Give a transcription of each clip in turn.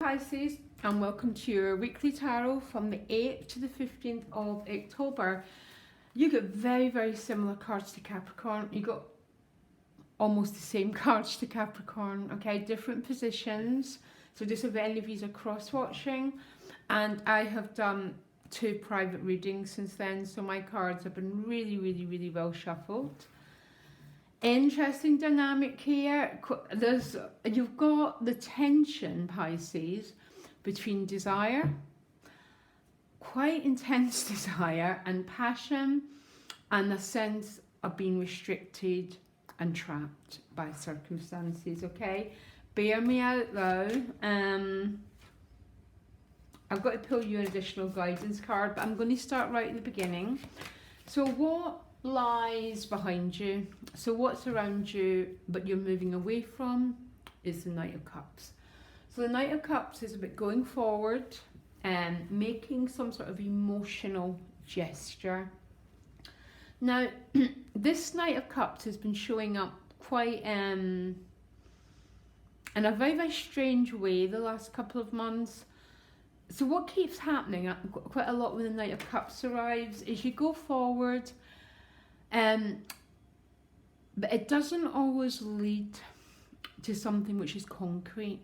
Pisces, and welcome to your weekly tarot from the 8th to the 15th of October. You got very similar cards to Capricorn. You got almost the same cards to Capricorn, okay? Different positions. So just if any of you are cross-watching. And I have done 2 private readings since then, so my cards have been really well shuffled. Interesting dynamic here. You've got the tension, Pisces, between desire, quite intense desire, and passion, and a sense of being restricted and trapped by circumstances. Okay, bear me out though. I've got to pull you an additional guidance card, but I'm going to start right at the beginning. So what lies behind you? So what's around you but you're moving away from is the Knight of Cups. So the Knight of Cups is about going forward and making some sort of emotional gesture. Now this Knight of Cups has been showing up quite in a very strange way the last couple of months. So what keeps happening quite a lot when the Knight of Cups arrives is you go forward, but it doesn't always lead to something which is concrete.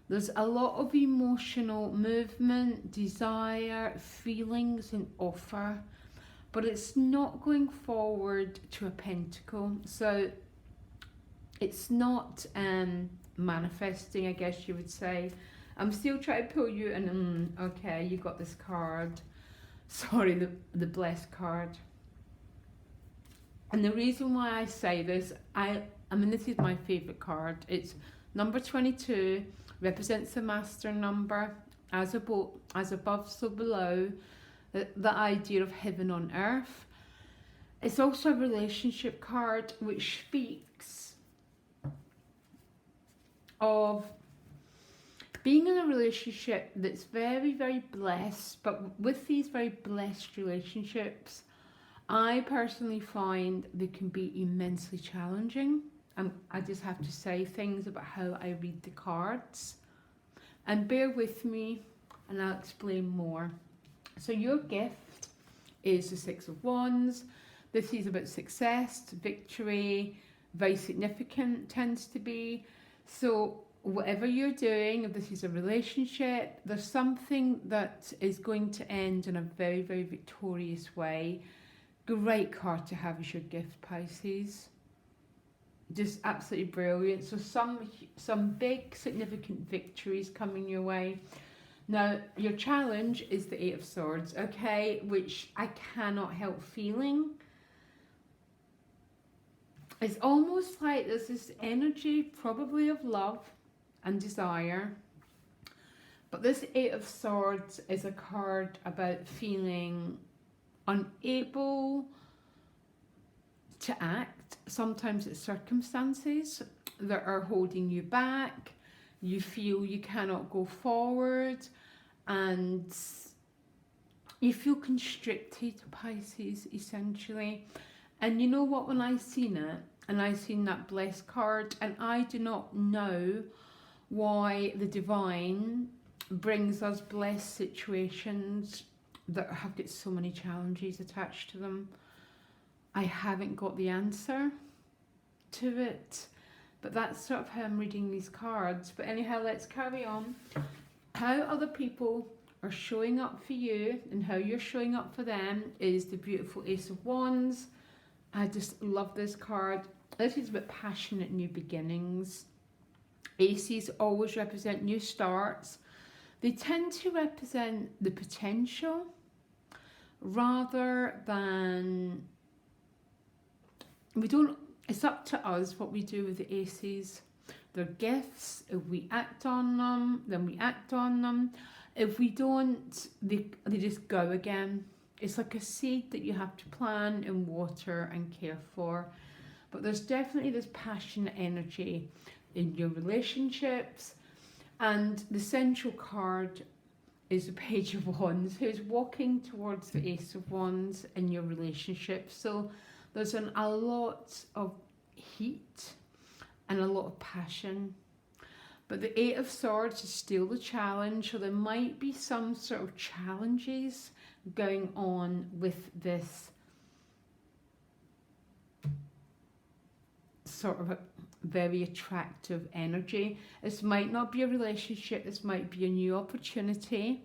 There's a lot of emotional movement, desire, feelings and offer, but it's not going forward to a pentacle. So it's not manifesting, I guess you would say. I'm still trying to pull you and okay, you got this card. Sorry, the blessed card. And the reason why I say this, I mean this is my favourite card. It's number 22, represents the master number, as above so below, the idea of heaven on earth. It's also a relationship card which speaks of being in a relationship that's very blessed, but with these very blessed relationships, I personally find they can be immensely challenging. I just have to say things about how I read the cards. And bear with me and I'll explain more. So your gift is the 6 of Wands. This is about success, victory, very significant tends to be. So whatever you're doing, if this is a relationship, there's something that is going to end in a very victorious way. Great card to have as your gift, Pisces. Just absolutely brilliant. So some big significant victories coming your way. Now your challenge is the 8 of Swords, okay, which I cannot help feeling. It's almost like there's this energy probably of love and desire, but this 8 of Swords is a card about feeling unable to act. Sometimes it's circumstances that are holding you back. You feel you cannot go forward and you feel constricted, Pisces, essentially. And you know what, when I seen it and I seen that blessed card, and I do not know why the divine brings us blessed situations that have got so many challenges attached to them. I haven't got the answer to it, but that's sort of how I'm reading these cards. But anyhow, let's carry on. How other people are showing up for you and how you're showing up for them is the beautiful Ace of Wands. I just love this card. This is about passionate new beginnings. Aces always represent new starts. They tend to represent the potential rather than, it's up to us what we do with the aces. They're gifts. If we act on them, then we act on them. If we don't, they just go again. It's like a seed that you have to plant and water and care for. But there's definitely this passionate energy in your relationships. And the central card is the Page of Wands, who's walking towards the Ace of Wands in your relationship. So there's a lot of heat and a lot of passion. But the Eight of Swords is still the challenge, so there might be some sort of challenges going on with this sort of a very attractive energy. This might not be a relationship, this might be a new opportunity,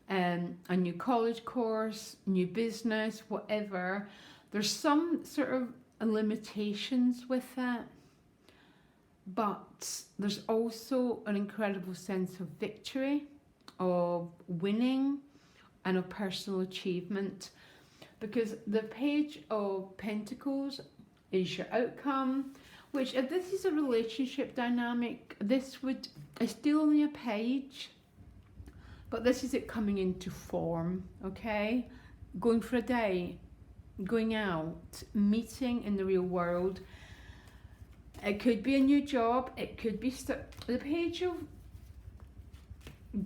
a new college course, new business, whatever. There's some sort of limitations with that, but there's also an incredible sense of victory, of winning, and of personal achievement, because the Page of Pentacles is your outcome, which if this is a relationship dynamic, this would, it's still only a page, but this is it coming into form, okay? Going for a day, going out, meeting in the real world. It could be a new job, it could be the Page of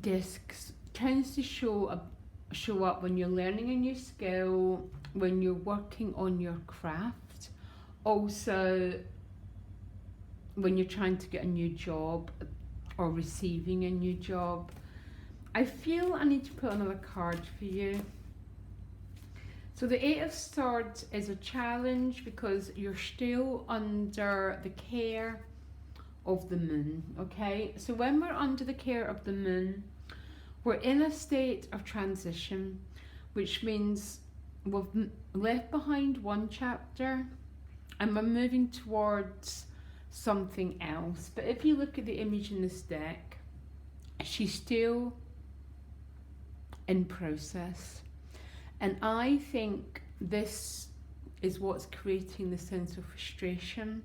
Discs tends to show up when you're learning a new skill, when you're working on your craft, also when you're trying to get a new job or receiving a new job. I feel I need to put another card for you. So the Eight of Swords is a challenge because you're still under the care of the moon, okay? So when we're under the care of the moon, we're in a state of transition, which means we've left behind one chapter and we're moving towards something else. But if you look at the image in this deck, she's still in process. And I think this is what's creating the sense of frustration,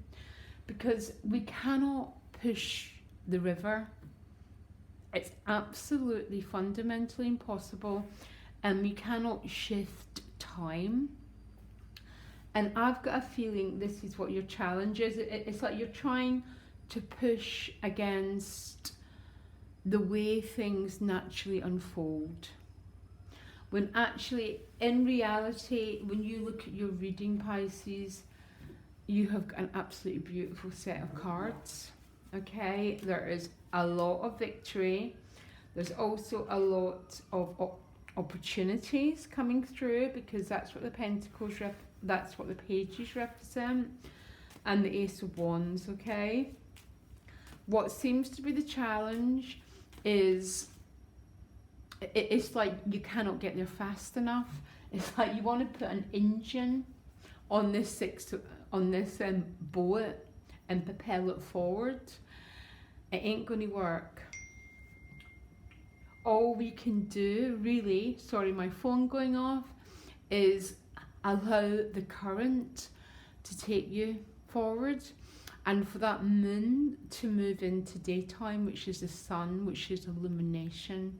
because we cannot push the river. It's absolutely fundamentally impossible, and we cannot shift time. And I've got a feeling this is what your challenge is. It's like you're trying to push against the way things naturally unfold. When actually, in reality, when you look at your reading, Pisces, you have got an absolutely beautiful set of cards. Okay, there is a lot of victory. There's also a lot of opportunities coming through, because that's what the Pentacles that's what the Pages represent, and the Ace of Wands. Okay, what seems to be the challenge is it's like you cannot get there fast enough. It's like you want to put an engine on this boat and propel it forward. It ain't going to work. All we can do, really, sorry, my phone going off, is allow the current to take you forward, and for that moon to move into daytime, which is the sun, which is illumination.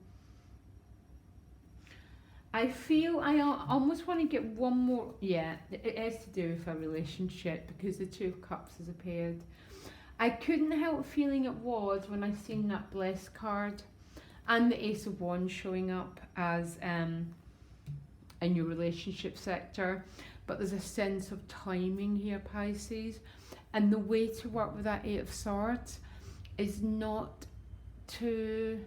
I feel I almost want to get one more, yeah, it has to do with a relationship, because the Two of Cups has appeared. I couldn't help feeling it was when I seen that Blessed card and the Ace of Wands showing up as in your relationship sector. But there's a sense of timing here, Pisces. And the way to work with that Eight of Swords is not to...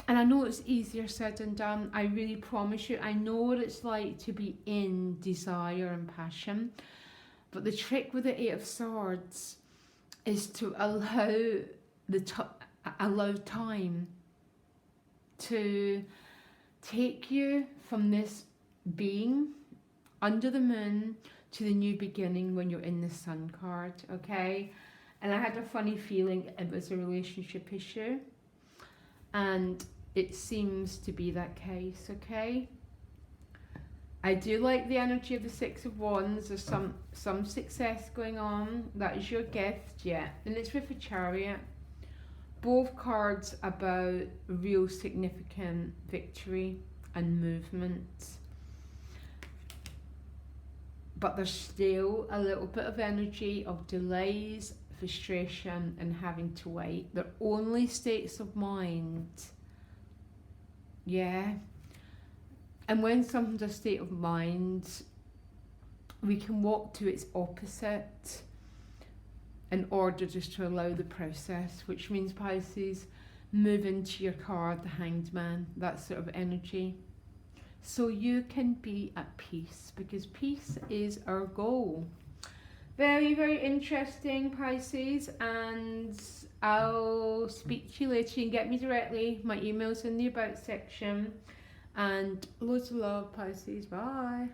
And I know it's easier said than done. I really promise you. I know what it's like to be in desire and passion. But the trick with the Eight of Swords is to allow time to take you from this being under the moon to the new beginning when you're in the Sun card, okay? And I had a funny feeling it was a relationship issue, and it seems to be that case, okay? I do like the energy of the Six of Wands. There's some success going on. That is your gift, yeah. And it's with a Chariot. Both cards about real significant victory and movement. But there's still a little bit of energy of delays, frustration, and having to wait. They're only states of mind. Yeah. And when something's a state of mind, we can walk to its opposite. in order just to allow the process, which means Pisces, move into your card, the Hanged Man, that sort of energy. So you can be at peace, because peace is our goal. Very, very interesting, Pisces, and I'll speak to you later. You can get me directly. My email's in the About section. And loads of love, Pisces. Bye.